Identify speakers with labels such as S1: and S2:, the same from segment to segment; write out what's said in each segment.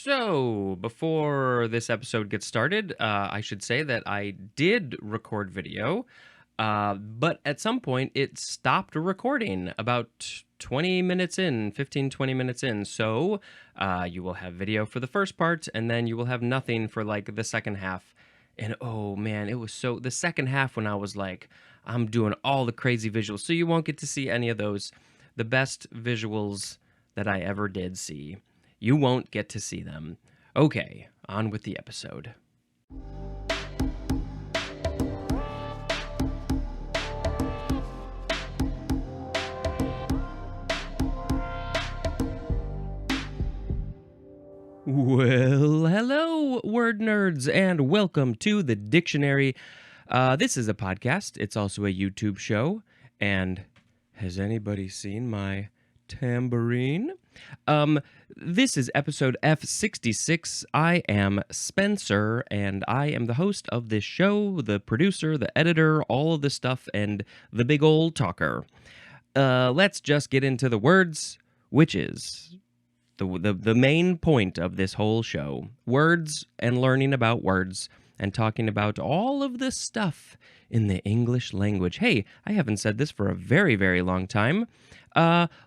S1: So, before this episode gets started, I should say that I did record video, but at some point it stopped recording about 20 minutes in, 15, 20 minutes in. So, you will have video for the first part, and then you will have nothing for like the second half. And oh man, it was so the second half when I was like, I'm doing all the crazy visuals. So, you won't get to see any of those. The best visuals that I ever did see. You won't get to see them. Okay, on with the episode. Well, hello, word nerds, and welcome to the dictionary. This is a podcast. It's also a YouTube show. And has anybody seen my tambourine? This is episode F66. I am Spencer, and I am the host of this show, the producer, the editor, all of this stuff, and the big old talker. Let's just get into the words, which is the main point of this whole show. Words and learning about words and talking about all of this stuff in the English language. Hey, I haven't said this for a very, very long time.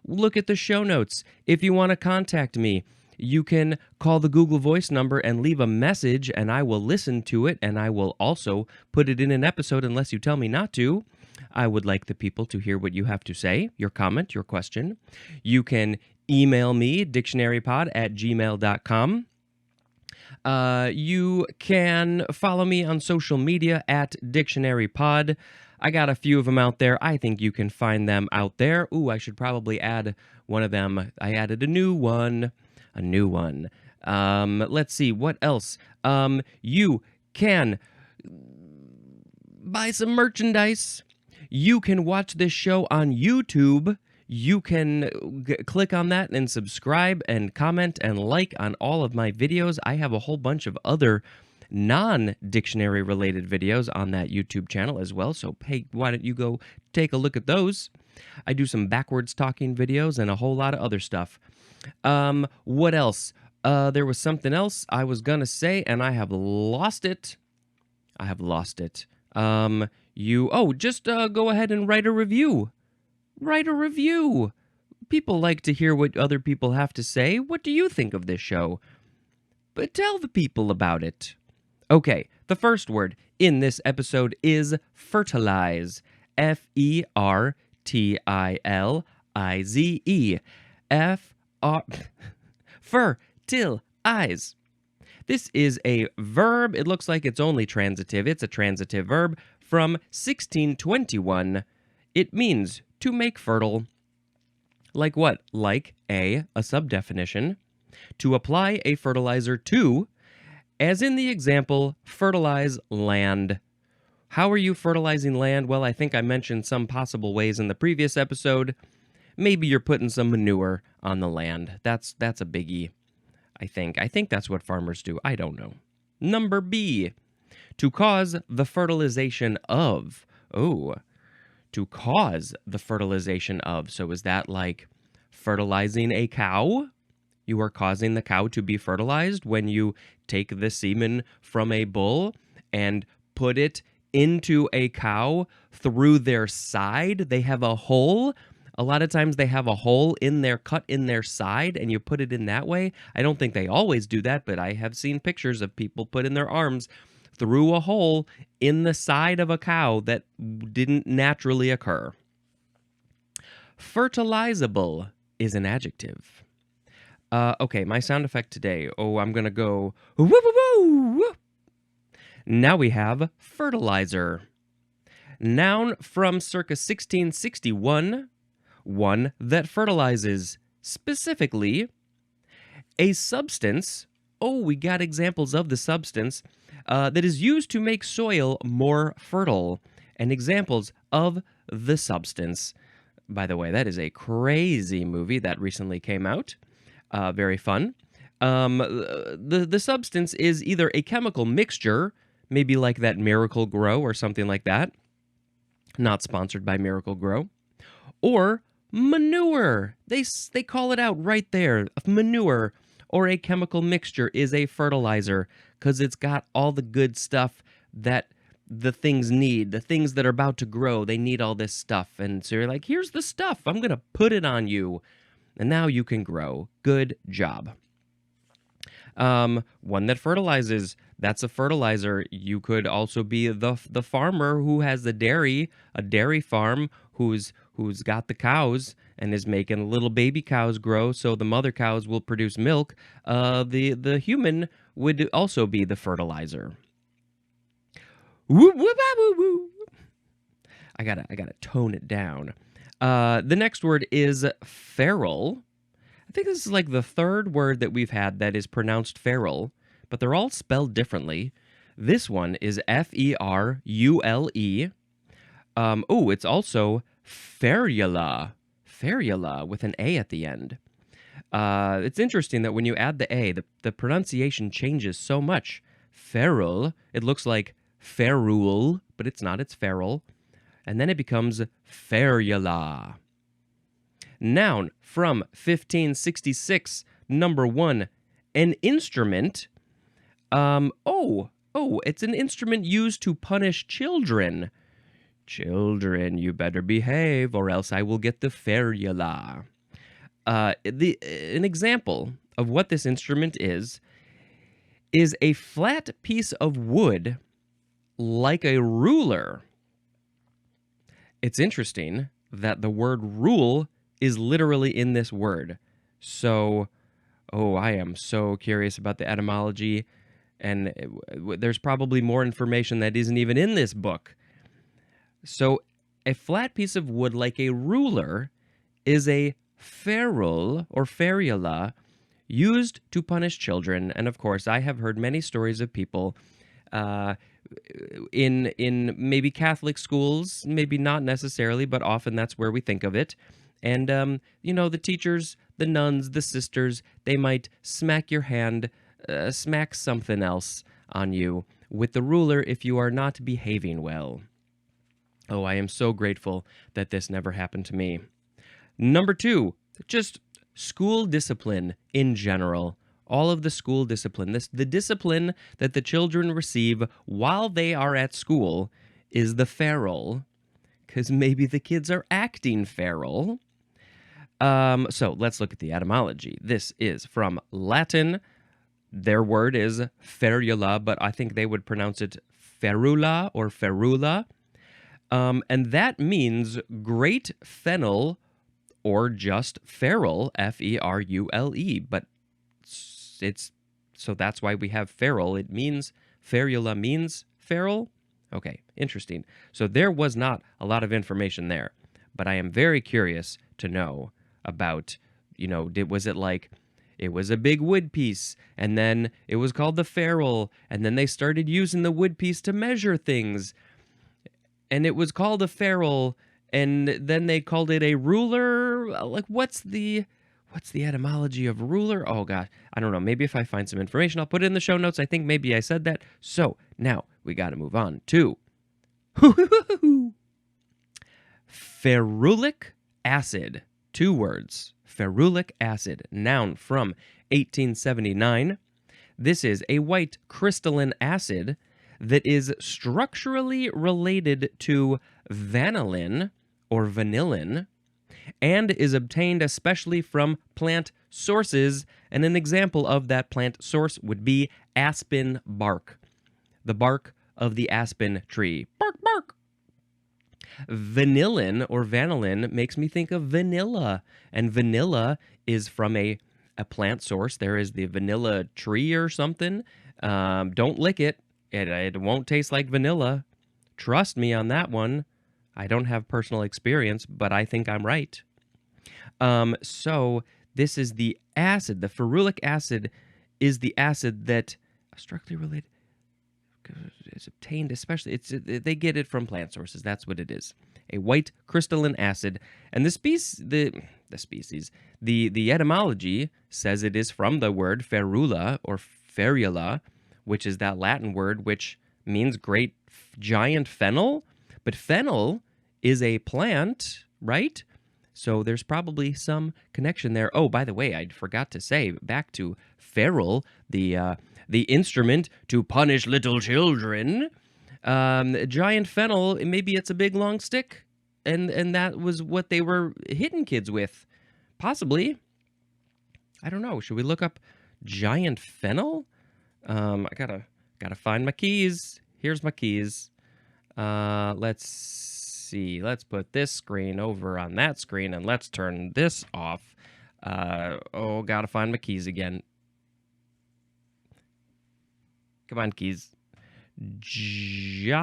S1: Look at the show notes. If you want to contact me, you can call the Google Voice number and leave a message, and I will listen to it, and I will also put it in an episode unless you tell me not to. I would like the people to hear what you have to say, your comment, your question. You can email me, dictionarypod@gmail.com. You can follow me on social media at dictionarypod. I got a few of them out there. I think you can find them out there. Ooh, I should probably add one of them. I added a new one. Let's see, what else? You can buy some merchandise. You can watch this show on YouTube. You can click on that and subscribe and comment and like on all of my videos. I have a whole bunch of other non-dictionary related videos on that YouTube channel as well, so hey, why don't you go take a look at those? I do some backwards talking videos and a whole lot of other stuff. What else? There was something else I was gonna say, and I have lost it. Just go ahead and write a review. Write a review. People like to hear what other people have to say. What do you think of this show? But tell the people about it. Okay, the first word in this episode is fertilize. Fertilize. Fertilize. This is a verb. It looks like it's only transitive. It's a transitive verb from 1621. It means to make fertile. Like what? Like a subdefinition. To apply a fertilizer to, as in the example, fertilize land. How are you fertilizing land? Well, I think I mentioned some possible ways in the previous episode. Maybe you're putting some manure on the land. That's a biggie, I think. I think that's what farmers do. I don't know. Number B, to cause the fertilization of. Oh, to cause the fertilization of. So is that like fertilizing a cow? You are causing the cow to be fertilized when you take the semen from a bull and put it into a cow through their side. They have a hole. A lot of times they have a hole cut in their side, and you put it in that way. I don't think they always do that, but I have seen pictures of people put in their arms through a hole in the side of a cow that didn't naturally occur. Fertilizable is an adjective. Okay, my sound effect today. Oh, I'm going to go woo woo woo. Now we have fertilizer. Noun from circa 1661, one that fertilizes. Specifically, a substance. Oh, we got examples of the substance that is used to make soil more fertile. And examples of the substance. By the way, that is a crazy movie that recently came out. Very fun. The substance is either a chemical mixture, maybe like that Miracle Grow or something like that. Not sponsored by Miracle Grow. Or manure. They call it out right there. Manure. or a chemical mixture is a fertilizer because it's got all the good stuff that the things need, the things that are about to grow. They need all this stuff. And so you're like, here's the stuff. I'm going to put it on you. And now you can grow. Good job. One that fertilizes, that's a fertilizer. You could also be the farmer who has a dairy farm who's got the cows and is making little baby cows grow so the mother cows will produce milk. The human would also be the fertilizer. Woo, woo, woo, woo. I gotta tone it down. The next word is ferule. I think this is like the third word that we've had that is pronounced ferule, but they're all spelled differently. This one is F-E-R-U-L-E. It's also ferula. Ferula with an A at the end. It's interesting that when you add the A, the pronunciation changes so much. Ferule, it looks like ferule, but it's not, it's ferule. And then it becomes ferula. Noun from 1566, number 1, an instrument. It's an instrument used to punish children. Children, you better behave or else I will get the ferula. An example of what this instrument is a flat piece of wood like a ruler. It's interesting that the word rule is literally in this word. So, I am so curious about the etymology, and there's probably more information that isn't even in this book. So, a flat piece of wood like a ruler is a ferule or ferula used to punish children. And of course, I have heard many stories of people in maybe Catholic schools, maybe not necessarily, but often that's where we think of it. And, the teachers, the nuns, the sisters, they might smack your hand, smack something else on you with the ruler if you are not behaving well. Oh, I am so grateful that this never happened to me. Number 2, just school discipline in general. All of the school discipline. The discipline that the children receive while they are at school is the ferule, because maybe the kids are acting feral. So let's look at the etymology. This is from Latin. Their word is ferula, but I think they would pronounce it ferula or ferula. And that means great fennel or just ferule, F-E-R-U-L-E. But so that's why we have ferule. It means, ferula means feral. Okay, interesting. So there was not a lot of information there, but I am very curious to know about, was it like, it was a big wood piece, and then it was called the ferule, and then they started using the wood piece to measure things, and it was called a ferule, and then they called it a ruler. Like, what's the etymology of ruler? Oh, gosh, I don't know. Maybe if I find some information, I'll put it in the show notes. I think maybe I said that. So now we got to move on to ferulic acid. 2 words. Ferulic acid, noun from 1879. This is a white crystalline acid that is structurally related to vanillin or vanillin and is obtained especially from plant sources. And an example of that plant source would be aspen bark, the bark of the aspen tree. Bark, bark. Vanillin or vanillin makes me think of vanilla, and vanilla is from a plant source. There is the vanilla tree or something. Don't lick it. It won't taste like vanilla. Trust me on that one. I don't have personal experience, but I think I'm right. So this is the acid. The ferulic acid is the acid that structurally related is obtained, especially they get it from plant sources. That's what it is. A white crystalline acid, and the etymology says it is from the word ferula or ferula, which is that Latin word which means great giant fennel. But fennel is a plant, right? So there's probably some connection there. Oh, by the way, I forgot to say, back to ferule, the instrument to punish little children. Giant fennel, maybe it's a big long stick, and that was what they were hitting kids with. Possibly. I don't know. Should we look up giant fennel? I gotta find my keys. Here's my keys. Let's see. Let's put this screen over on that screen, and let's turn this off. Gotta find my keys again. Come on, keys. Giant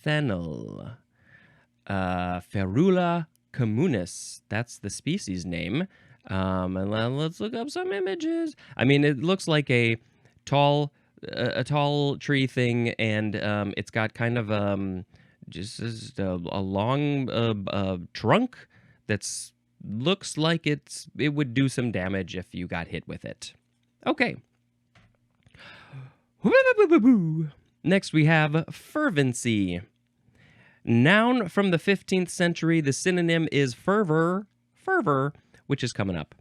S1: fennel. Ferula communis. That's the species name. And let's look up some images. I mean, it looks like a tall tree thing, and it's got kind of just a long trunk that's looks like it would do some damage if you got hit with it. Okay. Next we have fervency. Noun from the 15th century. The synonym is fervor, which is coming up.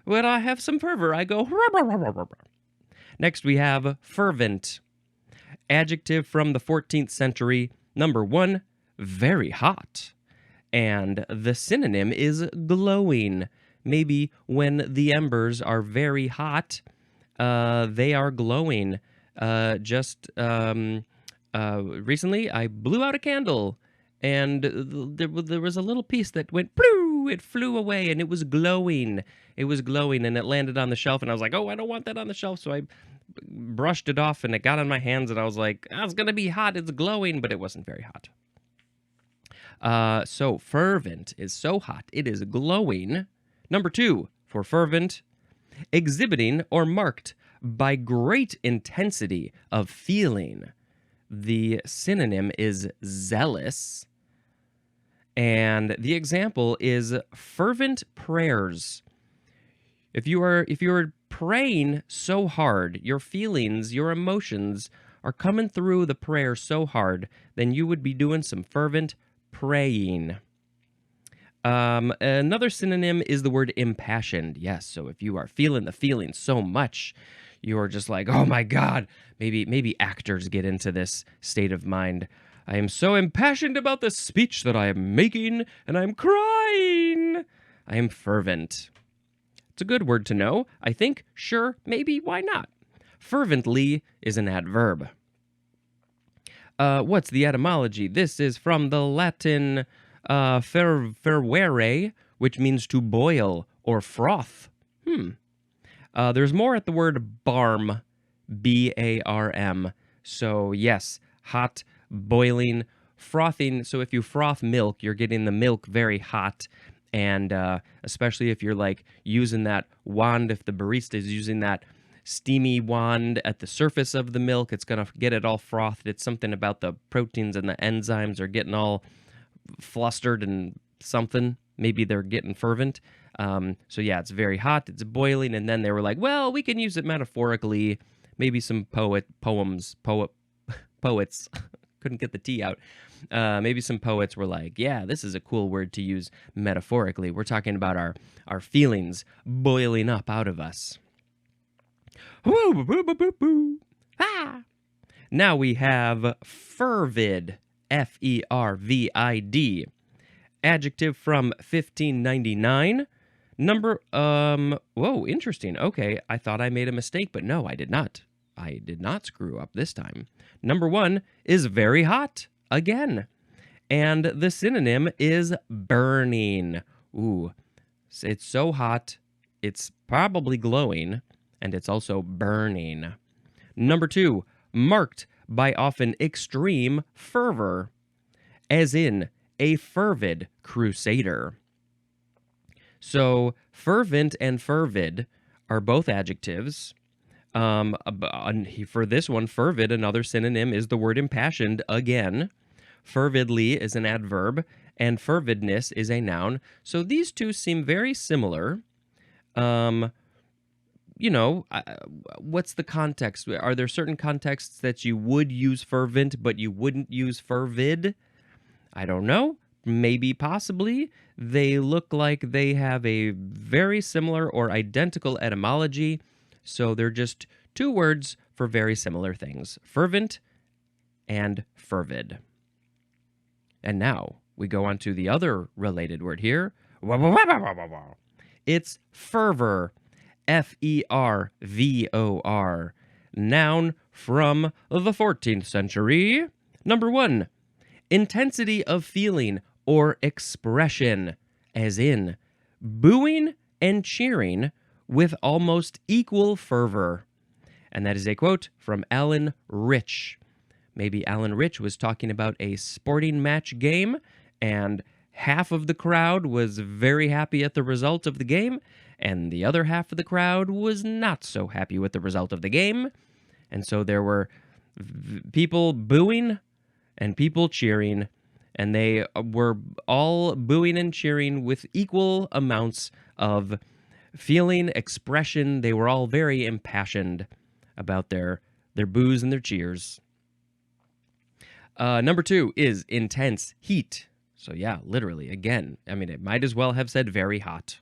S1: When I have some fervor, I go. Next we have fervent. Adjective from the 14th century. Number 1, very hot. And the synonym is glowing. Maybe when the embers are very hot, they are glowing. Recently, I blew out a candle, and there was a little piece that went, ploo, it flew away, and it was glowing. It was glowing, and it landed on the shelf, and I was like, oh, I don't want that on the shelf, so I brushed it off, and it got on my hands, and I was like, it's going to be hot, it's glowing, but it wasn't very hot. So fervent is so hot, it is glowing. Number 2, for fervent, exhibiting or marked by great intensity of feeling. The synonym is zealous. And the example is fervent prayers. If you are praying so hard, your feelings, your emotions are coming through the prayer so hard, then you would be doing some fervent praying. Another synonym is the word impassioned. Yes, so if you are feeling the feeling so much, you're just like, oh my God. Maybe actors get into this state of mind. I am so impassioned about the speech that I am making, and I'm crying. I am fervent. It's a good word to know. I think, sure, maybe, why not? Fervently is an adverb. What's the etymology? This is from the Latin fervere, which means to boil or froth. There's more at the word barm, B-A-R-M. So yes, hot, boiling, frothing. So if you froth milk, you're getting the milk very hot. And especially if you're like using that wand, if the barista is using that steamy wand at the surface of the milk, it's going to get it all frothed. It's something about the proteins and the enzymes are getting all flustered and something. Maybe they're getting fervent. So yeah, it's very hot, it's boiling, and then they were like, well, we can use it metaphorically. Maybe some poets, couldn't get the T out. Maybe some poets were like, yeah, this is a cool word to use metaphorically. We're talking about our feelings boiling up out of us. Now we have fervid, F-E-R-V-I-D. Adjective from 1599. Number, interesting. Okay, I thought I made a mistake, but no, I did not. I did not screw up this time. Number 1 is very hot, again. And the synonym is burning. Ooh, it's so hot, it's probably glowing, and it's also burning. Number 2, marked by often extreme fervor, as in a fervid crusader. So fervent and fervid are both adjectives. For this one, fervid, another synonym is the word impassioned again. Fervidly is an adverb, and fervidness is a noun. So these two seem very similar. What's the context? Are there certain contexts that you would use fervent, but you wouldn't use fervid? I don't know. maybe possibly they look like they have a very similar or identical etymology, so they're just two words for very similar things: fervent and fervid. And now we go on to the other related word here. It's fervor. Fervor. Noun from the 14th century. Number 1, intensity of feeling or expression, as in booing and cheering with almost equal fervor. And that is a quote from Alan Rich. Maybe Alan Rich was talking about a sporting match game, and half of the crowd was very happy at the result of the game, and the other half of the crowd was not so happy with the result of the game. And so there were people booing and people cheering, and they were all booing and cheering with equal amounts of feeling, expression. They were all very impassioned about their boos and their cheers. Number 2 is intense heat. So yeah, literally, again, I mean, it might as well have said very hot.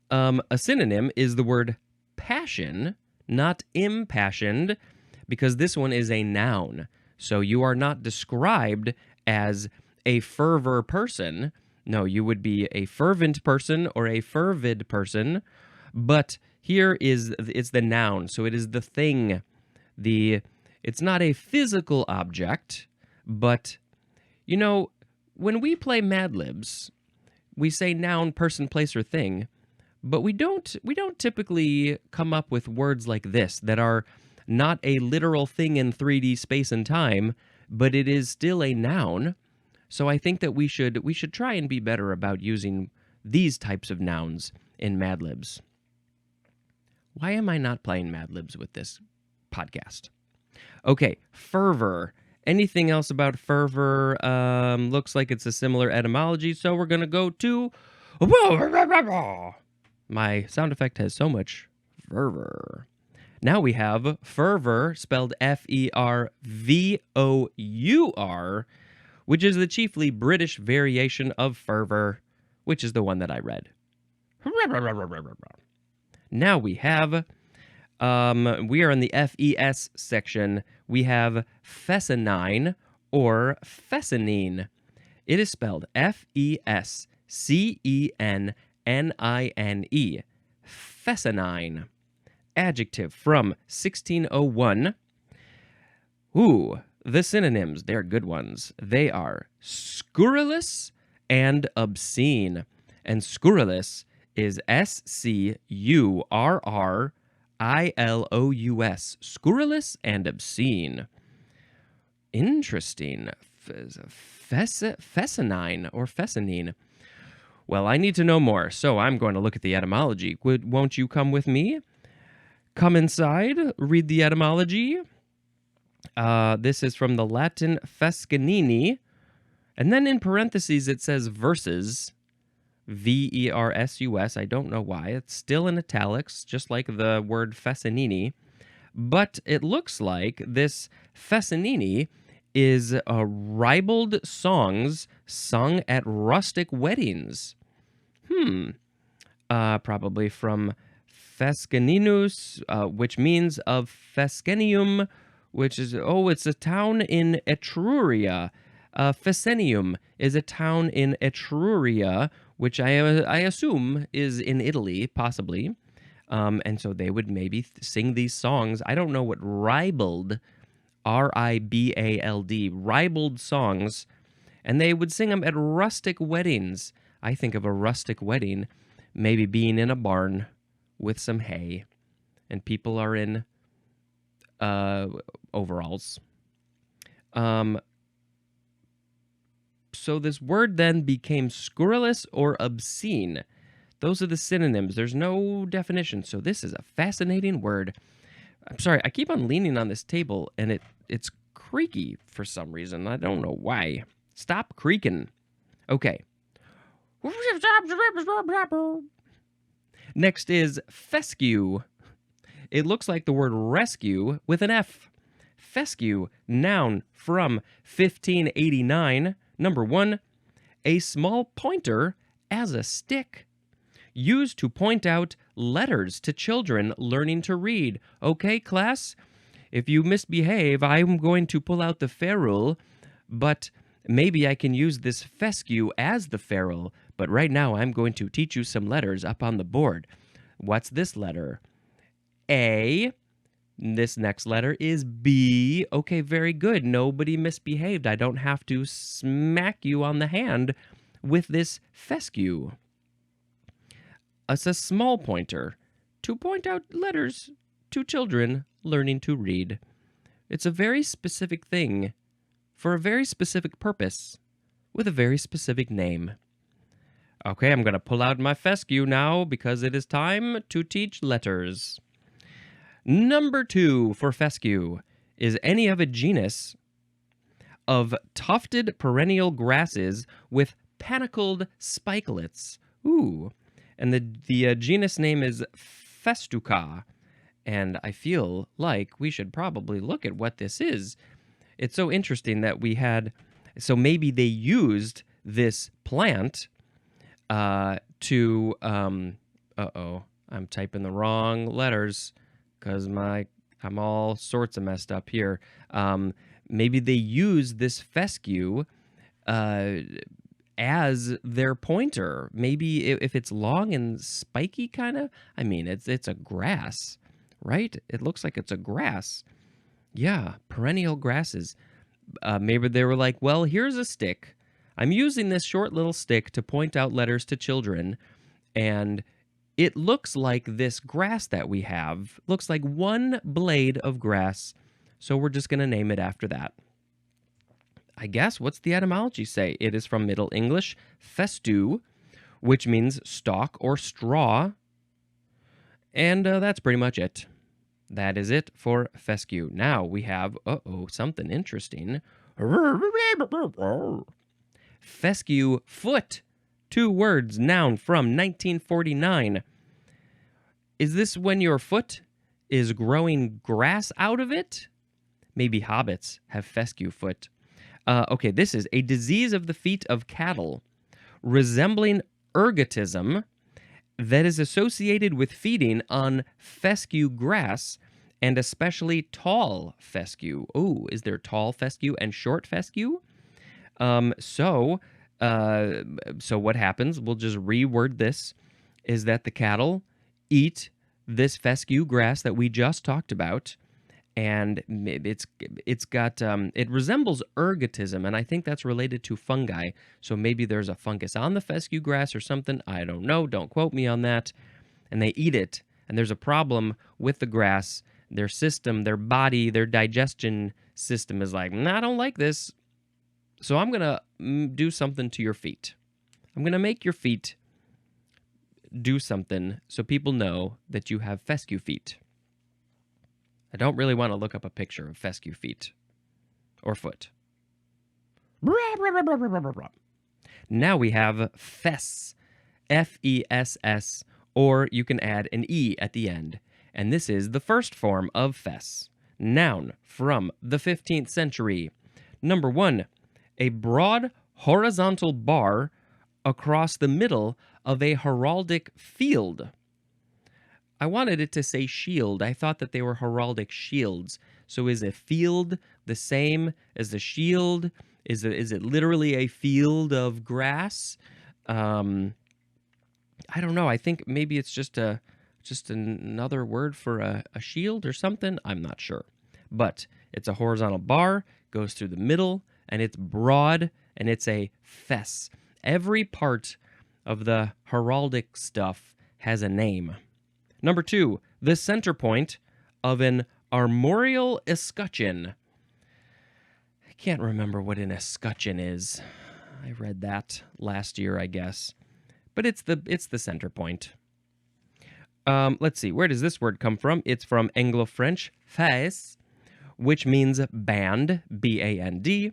S1: A synonym is the word passion, not impassioned, because this one is a noun. So you are not described as a fervor person. No, you would be a fervent person or a fervid person. But here it's the noun, so it is the thing. It's not a physical object, but, you know, when we play Mad Libs, we say noun, person, place, or thing, but we don't typically come up with words like this that are not a literal thing in 3D space and time, but it is still a noun. So I think that we should try and be better about using these types of nouns in Mad Libs. Why am I not playing Mad Libs with this podcast? Okay, fervor. Anything else about fervor? Looks like it's a similar etymology, so we're going to go to... My sound effect has so much fervor. Now we have fervor, spelled Fervour, which is the chiefly British variation of fervor, which is the one that I read. Now we have... we are in the FES section. We have fescinine or fescenine. It is spelled Fescenine. Fescinine. Adjective from 1601. Ooh, the synonyms, they're good ones. They are scurrilous and obscene. And scurrilous is SCURRILOUS, scurrilous and obscene. Interesting. Fescinine or fescinine. Well, I need to know more, so I'm going to look at the etymology. Won't you come with me? Come inside, read the etymology. This is from the Latin fescinini, and then in parentheses it says versus. Versus, I don't know why. It's still in italics, just like the word fescinini. But it looks like this fescinini is ribald songs sung at rustic weddings. Probably from Fescaninus, which means of Fescenium, which is, it's a town in Etruria. Fescenium is a town in Etruria, which I assume is in Italy, possibly. And so they would maybe sing these songs. I don't know what ribald, R-I-B-A-L-D, ribald songs, and they would sing them at rustic weddings. I think of a rustic wedding maybe being in a barn with some hay, and people are in overalls. So this word then became scurrilous or obscene. Those are the synonyms. There's no definition. So this is a fascinating word. I'm sorry, I keep on leaning on this table, and it's creaky for some reason. I don't know why. Stop creaking. Okay. Next is fescue. It looks like the word rescue with an F. Fescue, noun from 1589. Number 1, A small pointer as a stick. Used to point out letters to children learning to read. Okay, class? If you misbehave, I'm going to pull out the ferule, but maybe I can use this fescue as the ferule. But right now, I'm going to teach you some letters up on the board. What's this letter? A. This next letter is B. Okay, very good. Nobody misbehaved. I don't have to smack you on the hand with this fescue. It's a small pointer to point out letters to children learning to read. It's a very specific thing for a very specific purpose with a very specific name. Okay, I'm going to pull out my fescue now because it is time to teach letters. Number 2 for fescue is any of a genus of tufted perennial grasses with panicled spikelets. Ooh. And the genus name is festuca. And I feel like we should probably look at what this is. It's so interesting that we had... So maybe they used this plant to... uh-oh, I'm typing the wrong letters because I'm all sorts of messed up here. Maybe they used this fescue as their pointer. Maybe if it's long and spiky kind of, I mean, it's a grass, right? It looks like it's a grass. Yeah, perennial grasses. Maybe they were like, well, here's a stick. I'm using this short little stick to point out letters to children, and it looks like this grass that we have. Looks like one blade of grass, so we're just going to name it after that. I guess, what's the etymology say? It is from Middle English, festu, which means stalk or straw. And that's pretty much it. That is it for fescue. Now we have, something interesting. Fescue foot. 2 words, noun from 1949. Is this when your foot is growing grass out of it? Maybe hobbits have fescue foot. Okay, this is a disease of the feet of cattle, resembling ergotism, that is associated with feeding on fescue grass, and especially tall fescue. Oh, is there tall fescue and short fescue? So what happens, we'll just reword this, is that the cattle eat this fescue grass that we just talked about, and it resembles ergotism, and I think that's related to fungi. So maybe there's a fungus on the fescue grass or something. I don't know. Don't quote me on that. And they eat it, and there's a problem with the grass. Their system, their body, their digestion system is like, I don't like this. So I'm going to do something to your feet. I'm going to make your feet do something so people know that you have fescue feet. I don't really want to look up a picture of fescue feet or foot. Now we have fess, F-E-S-S, or you can add an E at the end. And this is the first form of fess. Noun from the 15th century. Number 1, a broad horizontal bar across the middle of a heraldic field. I wanted it to say shield. I thought that they were heraldic shields. So is a field the same as the shield? Is it literally a field of grass? I don't know. I think maybe it's just another word for a shield or something. I'm not sure. But it's a horizontal bar, goes through the middle, and it's broad, and it's a fess. Every part of the heraldic stuff has a name. Number 2, the center point of an armorial escutcheon. I can't remember what an escutcheon is. I read that last year, I guess. But it's the center point. Let's see, where does this word come from? It's from Anglo-French, fesse, which means band, B-A-N-D.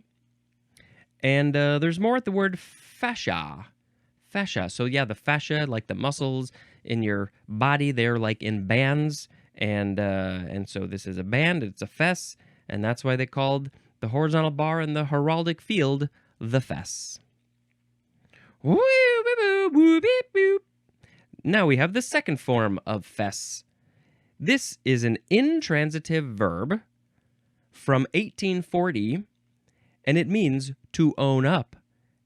S1: And there's more at the word fascia. Fascia. So yeah, the fascia, like the muscles in your body, they're like in bands, and so this is a band, it's a fess, and that's why they called the horizontal bar in the heraldic field the fess. Now we have the second form of fess. This is an intransitive verb from 1840, and it means to own up.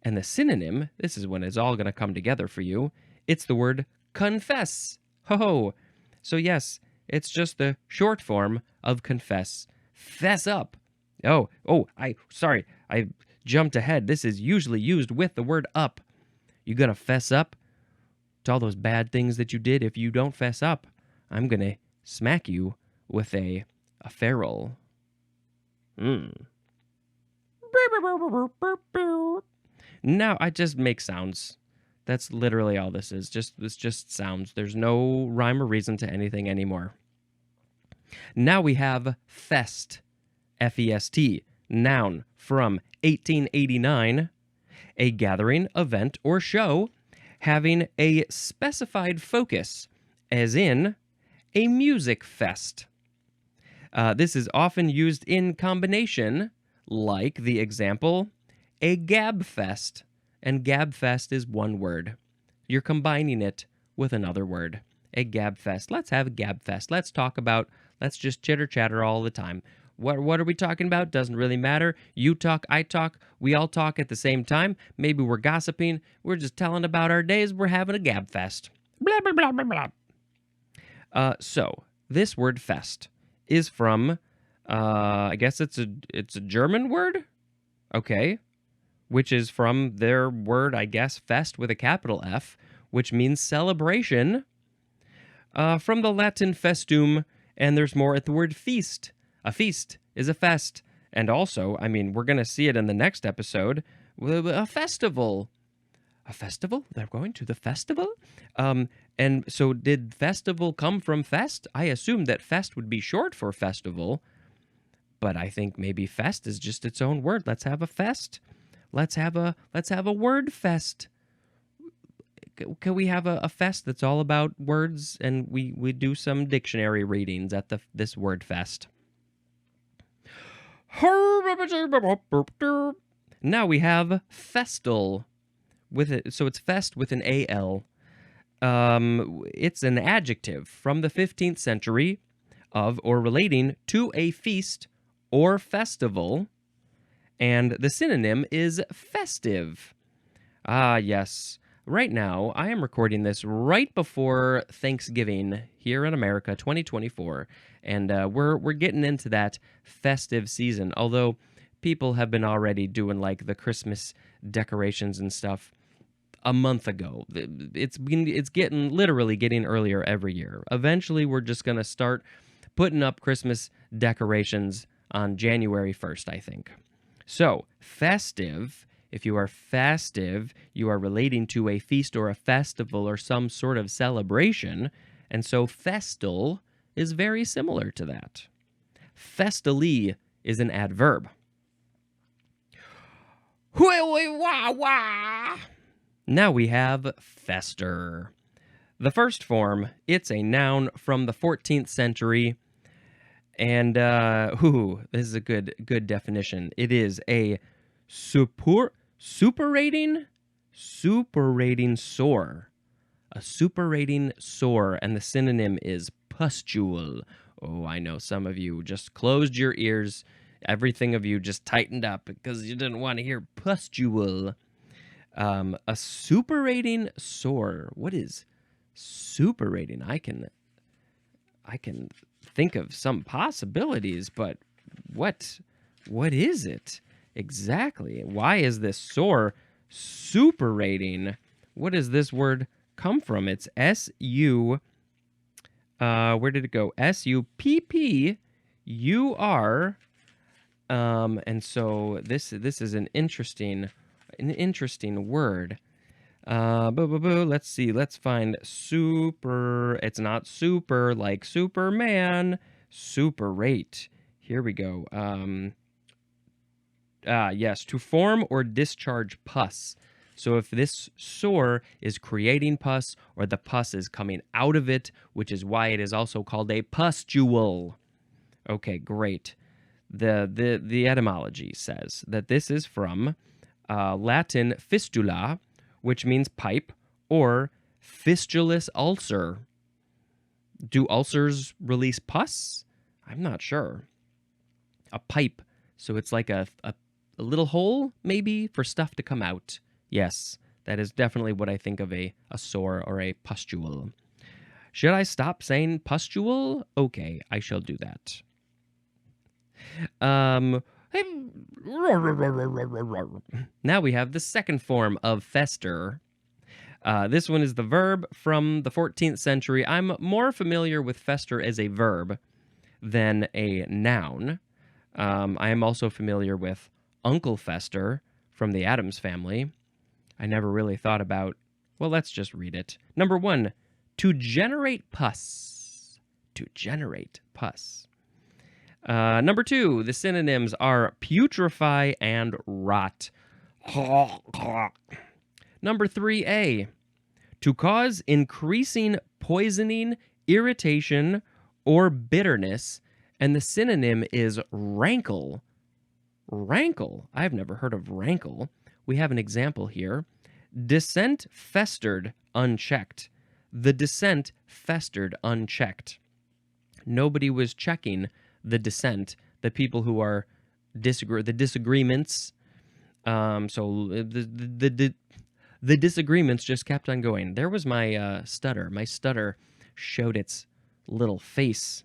S1: And the synonym, this is when it's all going to come together for you, it's the word confess. Ho ho. So yes, it's just the short form of confess. Fess up. Sorry, I jumped ahead. This is usually used with the word up. You gonna fess up to all those bad things that you did? If you don't fess up, I'm gonna smack you with a ferule. Now I just make sounds. That's literally all this is. It's just sounds. There's no rhyme or reason to anything anymore. Now we have fest. F-E-S-T. Noun from 1889. A gathering, event, or show having a specified focus, as in a music fest. This is often used in combination, like the example, a gab fest. And gab fest is one word. You're combining it with another word. A gab fest. Let's have a gab fest. Let's just chitter chatter all the time. What are we talking about? Doesn't really matter. You talk, I talk, we all talk at the same time. Maybe we're gossiping. We're just telling about our days. We're having a gab fest. Blah, blah, blah, blah, blah. So this word fest is from, I guess it's a German word? Okay. Which is from their word, I guess, fest with a capital F, which means celebration. From the Latin festum, and there's more at the word feast. A feast is a fest. And also, I mean, we're going to see it in the next episode, a festival. A festival? They're going to the festival? And so did festival come from fest? I assume that fest would be short for festival, but I think maybe fest is just its own word. Let's have a fest. Let's have a word fest. Can we have a fest that's all about words, and we do some dictionary readings at this word fest? Now we have festal with it, so it's fest with an AL. It's an adjective from the 15th century of or relating to a feast or festival. And the synonym is festive. Ah, yes. Right now, I am recording this right before Thanksgiving here in America, 2024. And we're getting into that festive season. Although people have been already doing like the Christmas decorations and stuff a month ago. It's literally getting earlier every year. Eventually, we're just going to start putting up Christmas decorations on January 1st, I think. So, festive, if you are festive, you are relating to a feast or a festival or some sort of celebration, and so festal is very similar to that. Festily is an adverb. Now we have fester. The first form, it's a noun from the 14th century. And, this is a good definition. It is a suppurating sore. A suppurating sore, and the synonym is pustule. Oh, I know some of you just closed your ears. Everything of you just tightened up because you didn't want to hear pustule. A suppurating sore. What is suppurating? I can think of some possibilities, but what is it exactly? Why is this sore suppurating? What does this word come from? It's S-U, where did it go? S-U-P-P-U-R, and so this is an interesting word. Let's see. Let's find super. It's not super like Superman. Superate. Here we go. Yes, to form or discharge pus. So if this sore is creating pus or the pus is coming out of it, which is why it is also called a pustule. Okay, great. The etymology says that this is from Latin fistula, which means pipe, or fistulous ulcer. Do ulcers release pus? I'm not sure. A pipe. So it's like a little hole, maybe, for stuff to come out. Yes, that is definitely what I think of a sore or a pustule. Should I stop saying pustule? Okay, I shall do that. Now we have the second form of fester. This one is the verb from the 14th century. I'm more familiar with fester as a verb than a noun. I am also familiar with Uncle Fester from the Addams Family. I never really thought about... Well, let's just read it. Number 1, to generate pus. To generate pus. Number 2, the synonyms are putrefy and rot. Number 3A, to cause increasing poisoning, irritation, or bitterness, and the synonym is rankle. Rankle. I've never heard of rankle. We have an example here. Descent festered unchecked. The descent festered unchecked. Nobody was checking the descent, the people who are the disagreements. So the disagreements just kept on going. There was my stutter. My stutter showed its little face.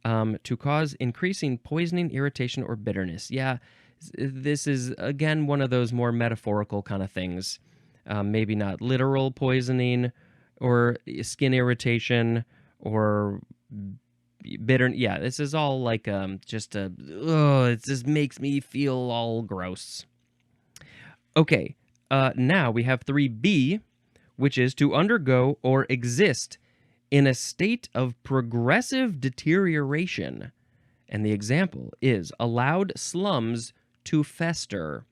S1: To cause increasing poisoning, irritation, or bitterness. Yeah, this is, again, one of those more metaphorical kind of things. Maybe not literal poisoning or skin irritation or bitter. Yeah, this is all like it just makes me feel all gross. Okay, now we have 3B, which is to undergo or exist in a state of progressive deterioration. And the example is allowed slums to fester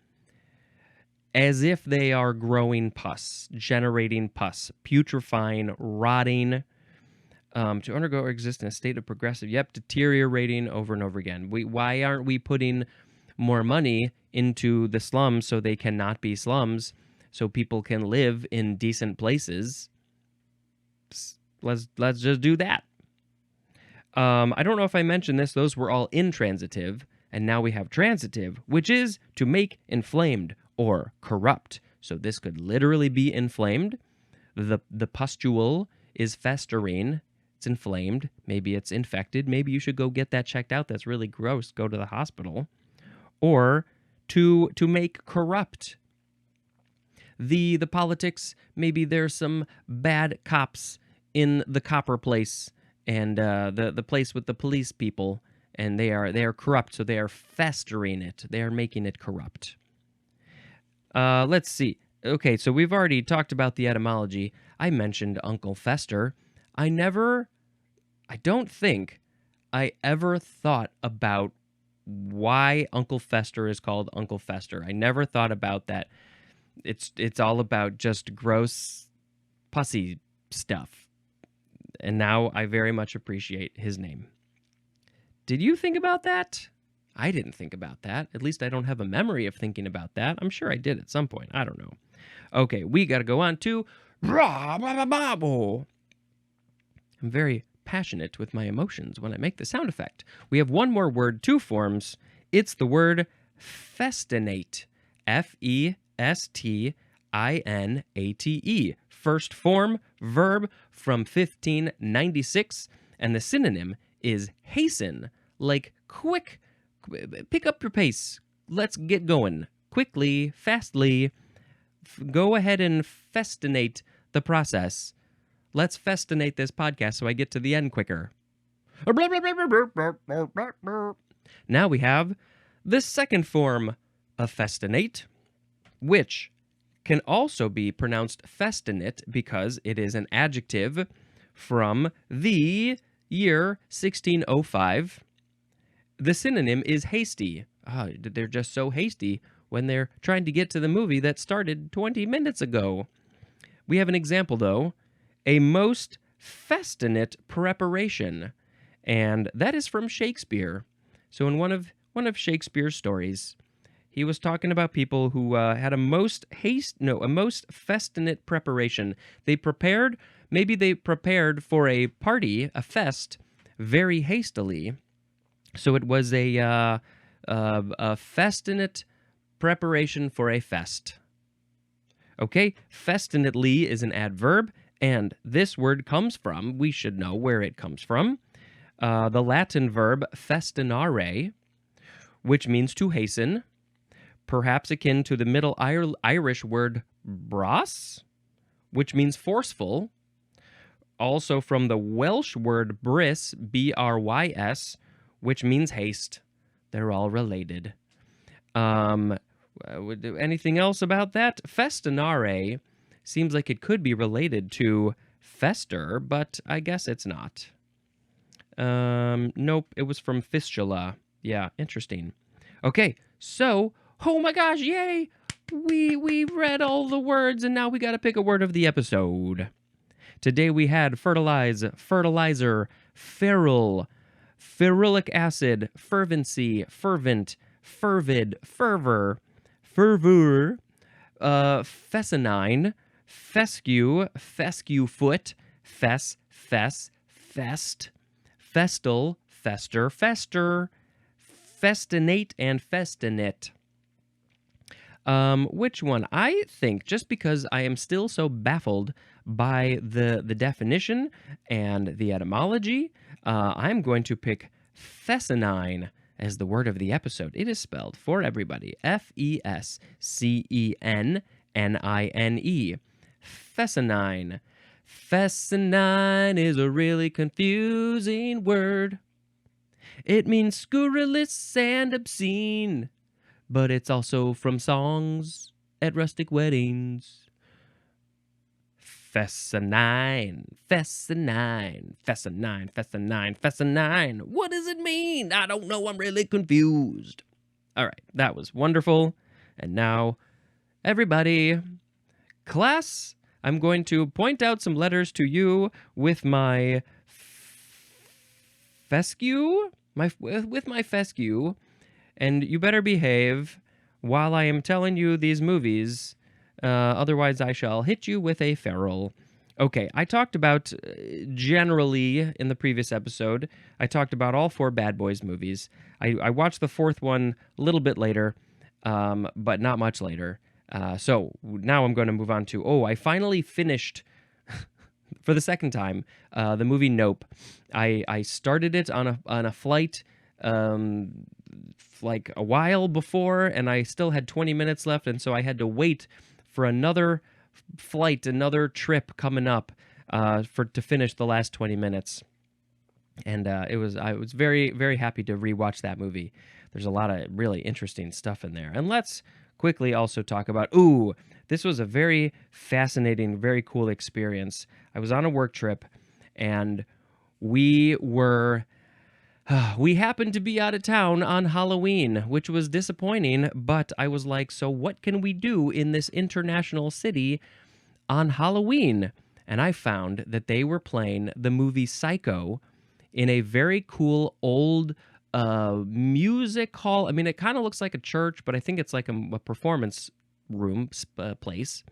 S1: as if they are growing pus, generating pus, putrefying, rotting, to undergo or exist in a state of progressive, deteriorating over and over again. Why aren't we putting more money into the slums so they cannot be slums, so people can live in decent places? Let's just do that. I don't know if I mentioned this. Those were all intransitive, and now we have transitive, which is to make inflamed or corrupt. So this could literally be inflamed. The pustule is festering. It's inflamed. Maybe it's infected. Maybe you should go get that checked out. That's really gross. Go to the hospital. Or to make corrupt. The politics, maybe there's some bad cops in the copper place and the place with the police people, and they are corrupt, so they are festering it. They are making it corrupt. Let's see. Okay, so we've already talked about the etymology. I mentioned Uncle Fester. I don't think I ever thought about why Uncle Fester is called Uncle Fester. I never thought about that. It's all about just gross, pussy stuff. And now I very much appreciate his name. Did you think about that? I didn't think about that. At least I don't have a memory of thinking about that. I'm sure I did at some point. I don't know. Okay, we got to go on to... I'm very passionate with my emotions when I make the sound effect. We have one more word, 2 forms. It's the word festinate. Festinate. First form, verb from 1596, and the synonym is hasten, like quick, pick up your pace, let's get going, quickly, fastly, go ahead and festinate the process. Let's festinate this podcast so I get to the end quicker. Now we have the second form of festinate, which can also be pronounced festinate because it is an adjective from the year 1605. The synonym is hasty. They're just so hasty when they're trying to get to the movie that started 20 minutes ago. We have an example, though. A most festinate preparation. And that is from Shakespeare. So in one of Shakespeare's stories, He was talking about people who had a most festinate preparation. Maybe they prepared for a party, a fest, very hastily. So it was a festinate preparation for a fest. Okay, festinately is an adverb, and this word comes from, we should know where it comes from, the Latin verb festinare, which means to hasten, perhaps akin to the Middle Irish word bras, which means forceful, also from the Welsh word bris, B-R-Y-S, which means haste. They're all related. Anything else about that? Festinare seems like it could be related to fester, but I guess it's not. Nope, it was from fistula. Yeah, interesting. Okay, so, oh my gosh, yay! We read all the words, and now we gotta pick a word of the episode. Today we had fertilize, fertilizer, ferule, ferulic acid, fervency, fervent, fervid, fervor, fervor, fescenine, fescue, fescue foot, fess, fest, festal, fester, fester, festinate, and festinate. Which one? I think, just because I am still so baffled by the definition and the etymology, I'm going to pick fescenine as the word of the episode. It is spelled for everybody, Fescenine, fescenine. Fescenine is a really confusing word. It means scurrilous and obscene, but it's also from songs at rustic weddings. Fescenine, fescenine, fescenine, fescenine, fescenine. What does it mean? I don't know. I'm really confused. All right, that was wonderful. And now, everybody, class, I'm going to point out some letters to you with my fescue, with my fescue, and you better behave while I am telling you these movies. Otherwise, I shall hit you with a ferule. Okay, I talked about, generally, in the previous episode, I talked about all 4 Bad Boys movies. I watched the 4th one a little bit later, but not much later. So now I'm going to move on to, I finally finished, for the 2nd time, the movie Nope. I started it on a flight, like a while before, and I still had 20 minutes left, and so I had to wait for another flight, another trip coming up, to finish the last 20 minutes. And I was very, very happy to rewatch that movie. There's a lot of really interesting stuff in there. And let's quickly also talk about, this was a very fascinating, very cool experience. I was on a work trip, and we happened to be out of town on Halloween, which was disappointing, but I was like, so what can we do in this international city on Halloween? And I found that they were playing the movie Psycho in a very cool old music hall. I mean, it kind of looks like a church, but I think it's like a performance room place.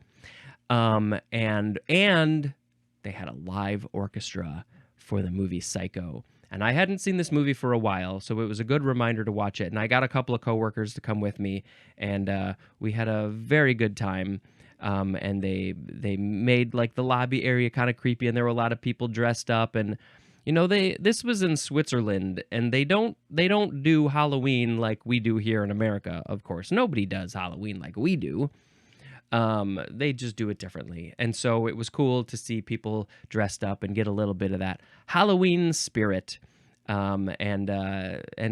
S1: And they had a live orchestra for the movie Psycho. And I hadn't seen this movie for a while, so it was a good reminder to watch it. And I got a couple of coworkers to come with me, and we had a very good time. And they made like the lobby area kind of creepy, and there were a lot of people dressed up. And this was in Switzerland, and they don't do Halloween like we do here in America. Of course, nobody does Halloween like we do. They just do it differently. And so it was cool to see people dressed up and get a little bit of that Halloween spirit. And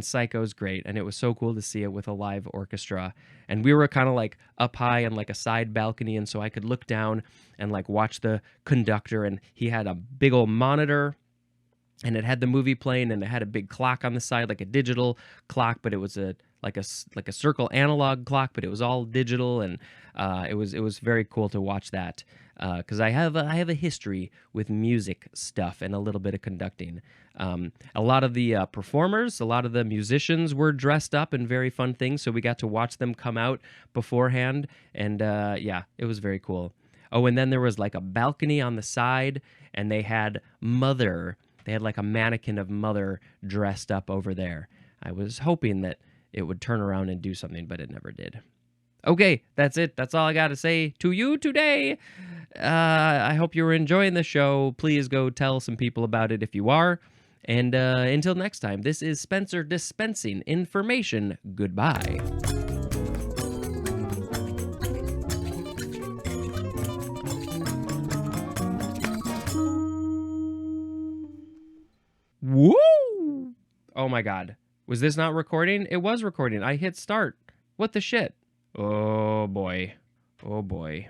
S1: Psycho's great. And it was so cool to see it with a live orchestra. And we were kind of like up high in like a side balcony. And so I could look down and like watch the conductor. And he had a big old monitor, and it had the movie playing, and it had a big clock on the side, like a digital clock, but it was like a circle analog clock, but it was all digital, and it was very cool to watch that. because I have a history with music stuff and a little bit of conducting. A lot of the performers, a lot of the musicians were dressed up in very fun things, so we got to watch them come out beforehand, and yeah, it was very cool. Oh, and then there was like a balcony on the side, and they had Mother. They had like a mannequin of Mother dressed up over there. I was hoping that it would turn around and do something, but it never did. Okay, that's it. That's all I got to say to you today. I hope you were enjoying the show. Please go tell some people about it if you are. And until next time, this is Spencer dispensing information. Goodbye. Woo! Oh my God. Was this not recording? It was recording. I hit start. What the shit? Oh boy. Oh boy.